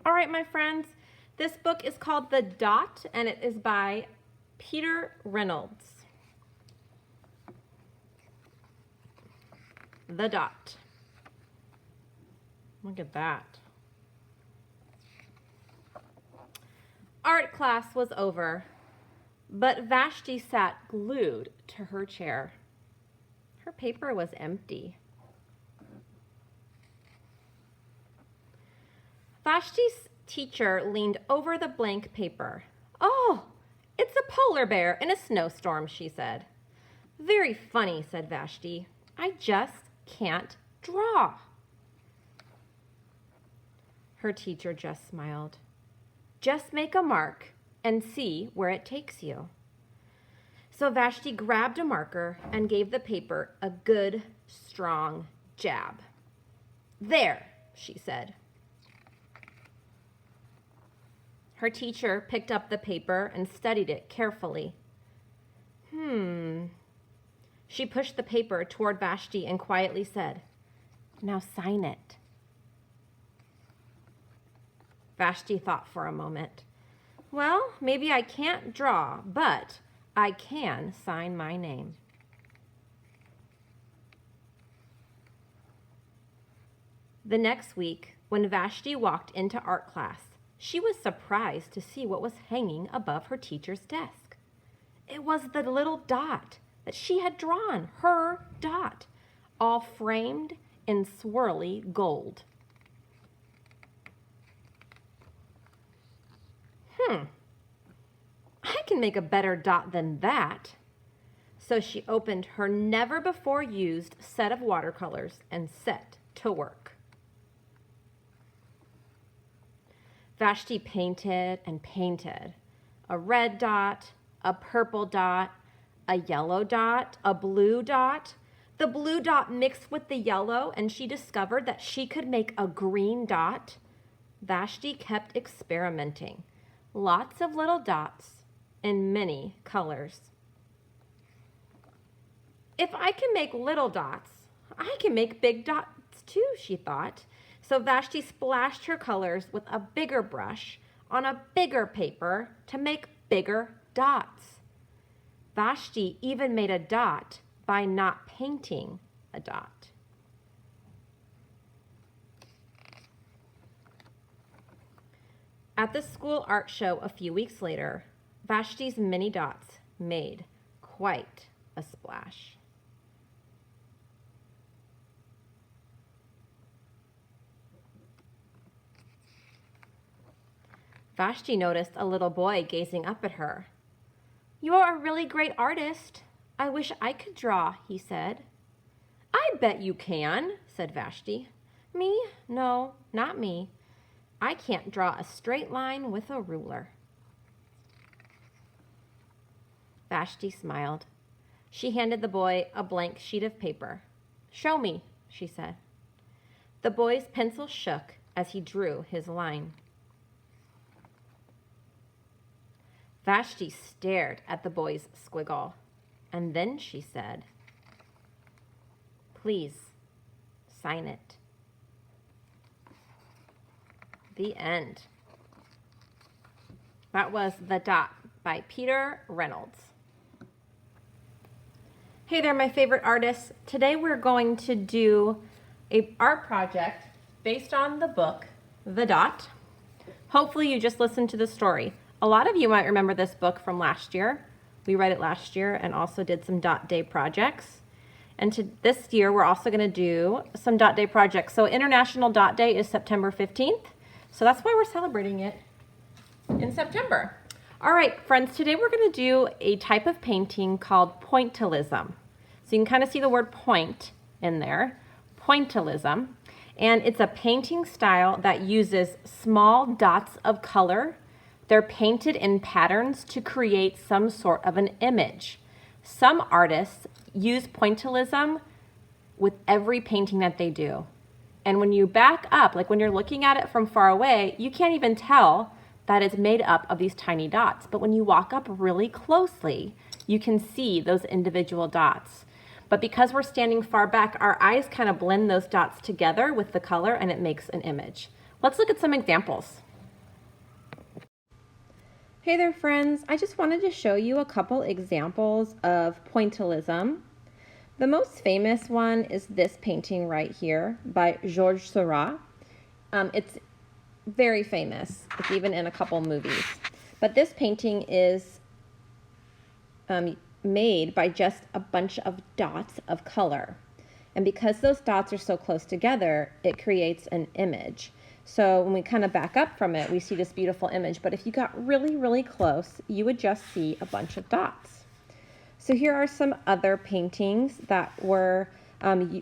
All right, my friends, this book is called The Dot, and it is by Peter Reynolds. The Dot. Look at that. Art class was over, but Vashti sat glued to her chair. Her paper was empty. Vashti's teacher leaned over the blank paper. "Oh, it's a polar bear in a snowstorm," she said. "Very funny," said Vashti. "I just can't draw." Her teacher just smiled. "Just make a mark and see where it takes you." So Vashti grabbed a marker and gave the paper a good, strong jab. "There," she said. Her teacher picked up the paper and studied it carefully. She pushed the paper toward Vashti and quietly said, "Now sign it." Vashti thought for a moment. "Well, maybe I can't draw, but I can sign my name." The next week, when Vashti walked into art class, she was surprised to see what was hanging above her teacher's desk. It was the little dot that she had drawn, her dot, all framed in swirly gold. I can make a better dot than that. So she opened her never-before-used set of watercolors and set to work. Vashti painted and painted. A red dot, a purple dot, a yellow dot, a blue dot. The blue dot mixed with the yellow, and she discovered that she could make a green dot. Vashti kept experimenting. Lots of little dots in many colors. "If I can make little dots, I can make big dots too," she thought. So Vashti splashed her colors with a bigger brush on a bigger paper to make bigger dots. Vashti even made a dot by not painting a dot. At the school art show a few weeks later, Vashti's mini dots made quite a splash. Vashti noticed a little boy gazing up at her. "You're a really great artist. I wish I could draw," he said. "I bet you can," said Vashti. "Me? No, not me. I can't draw a straight line with a ruler." Vashti smiled. She handed the boy a blank sheet of paper. "Show me," she said. The boy's pencil shook as he drew his line. Vashti stared at the boy's squiggle, and then she said, "Please, sign it." The end. That was The Dot by Peter Reynolds. Hey there, my favorite artists. Today we're going to do an art project based on the book, The Dot. Hopefully you just listened to the story. A lot of you might remember this book from last year. We read it last year and also did some Dot Day projects. And this year we're also going to do some Dot Day projects. So International Dot Day is September 15th. So that's why we're celebrating it in September. All right, friends, today we're going to do a type of painting called pointillism. So you can kind of see the word point in there, pointillism. And it's a painting style that uses small dots of color. They're painted in patterns to create some sort of an image. Some artists use pointillism with every painting that they do. And when you back up, like when you're looking at it from far away, you can't even tell that it's made up of these tiny dots. But when you walk up really closely, you can see those individual dots. But because we're standing far back, our eyes kind of blend those dots together with the color and it makes an image. Let's look at some examples. Hey there friends, I just wanted to show you a couple examples of pointillism. The most famous one is this painting right here by Georges Seurat. It's very famous. It's even in a couple movies. But this painting is made by just a bunch of dots of color. And because those dots are so close together, it creates an image. So when we kind of back up from it, we see this beautiful image. But if you got really, really close, you would just see a bunch of dots. So here are some other paintings that were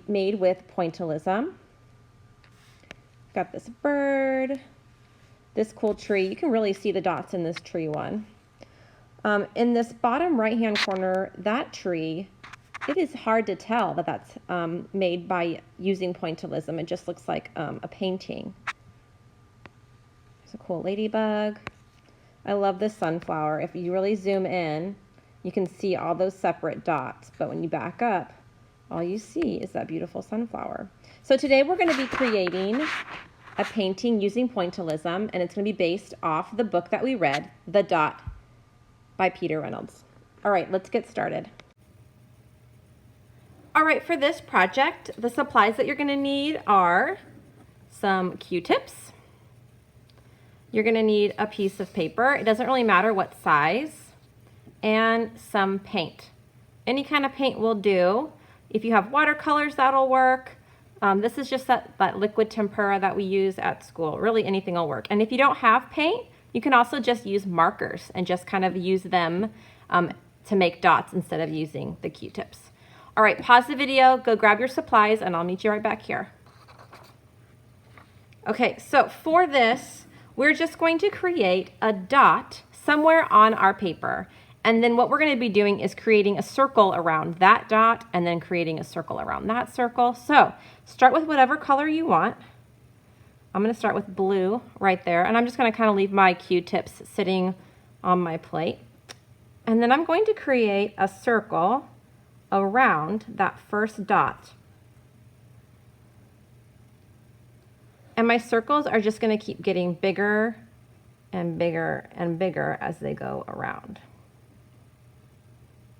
made with pointillism. Got this bird, this cool tree. You can really see the dots in this tree one. In this bottom right-hand corner, that tree, it is hard to tell that that's made by using pointillism. It just looks like a painting. There's a cool ladybug. I love this sunflower. If you really zoom in, you can see all those separate dots. But when you back up, all you see is that beautiful sunflower. So today we're going to be creating a painting using pointillism, and it's going to be based off the book that we read, The Dot by Peter Reynolds. All right, let's get started. All right, for this project, the supplies that you're going to need are some Q-tips. You're going to need a piece of paper. It doesn't really matter what size. And some paint. Any kind of paint will do. If you have watercolors, that'll work. This is just that liquid tempera that we use at school. Really, anything will work. And if you don't have paint, you can also just use markers and just kind of use them to make dots instead of using the Q-tips. All right, pause the video, go grab your supplies, and I'll meet you right back here. Okay, so for this, we're just going to create a dot somewhere on our paper. And then what we're going to be doing is creating a circle around that dot and then creating a circle around that circle. So start with whatever color you want. I'm going to start with blue right there. And I'm just going to kind of leave my Q-tips sitting on my plate. And then I'm going to create a circle around that first dot. And my circles are just going to keep getting bigger and bigger and bigger as they go around.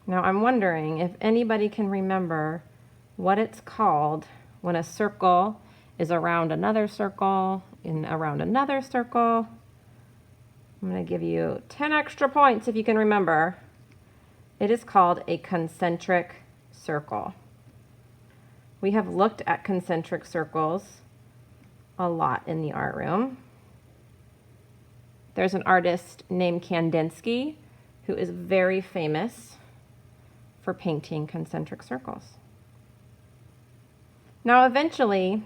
Now I'm wondering if anybody can remember what it's called when a circle is around another circle and around another circle. I'm going to give you 10 extra points if you can remember. It is called a concentric circle. We have looked at concentric circles a lot in the art room. There's an artist named Kandinsky who is very famous for painting concentric circles. Now eventually,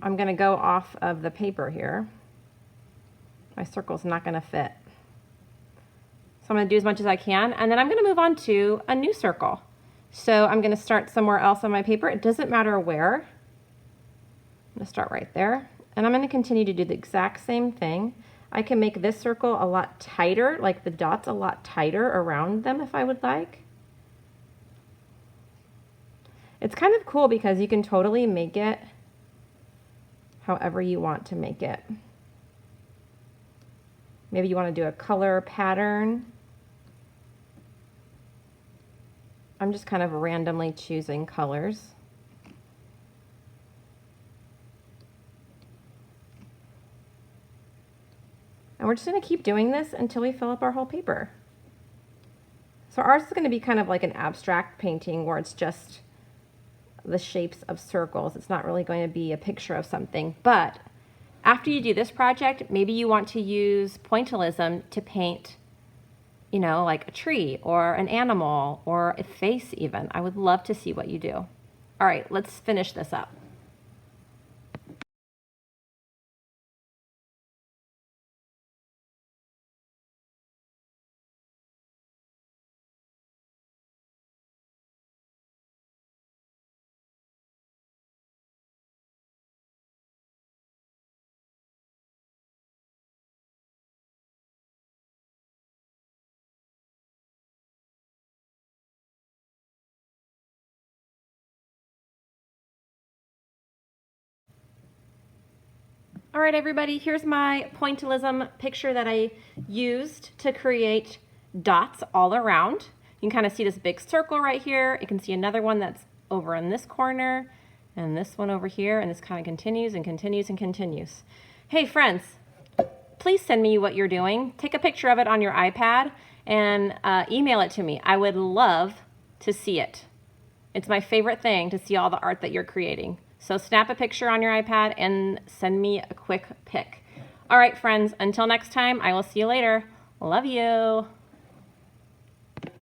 I'm going to go off of the paper here. My circle's not going to fit. So I'm going to do as much as I can, and then I'm going to move on to a new circle. So I'm going to start somewhere else on my paper. It doesn't matter where. I'm going to start right there, and I'm going to continue to do the exact same thing. I can make this circle a lot tighter, like the dots a lot tighter around them if I would like. It's kind of cool because you can totally make it however you want to make it. Maybe you want to do a color pattern. I'm just kind of randomly choosing colors. And we're just going to keep doing this until we fill up our whole paper. So ours is going to be kind of like an abstract painting where it's just the shapes of circles. It's not really going to be a picture of something. But after you do this project, maybe you want to use pointillism to paint, you know, like a tree or an animal or a face even. I would love to see what you do. All right, let's finish this up. All right, everybody, here's my pointillism picture that I used to create dots all around. You can kind of see this big circle right here. You can see another one that's over in this corner, and this one over here, and this kind of continues and continues and continues. Hey, friends, please send me what you're doing. Take a picture of it on your iPad and email it to me. I would love to see it. It's my favorite thing to see all the art that you're creating. So snap a picture on your iPad and send me a quick pic. All right, friends, until next time, I will see you later. Love you.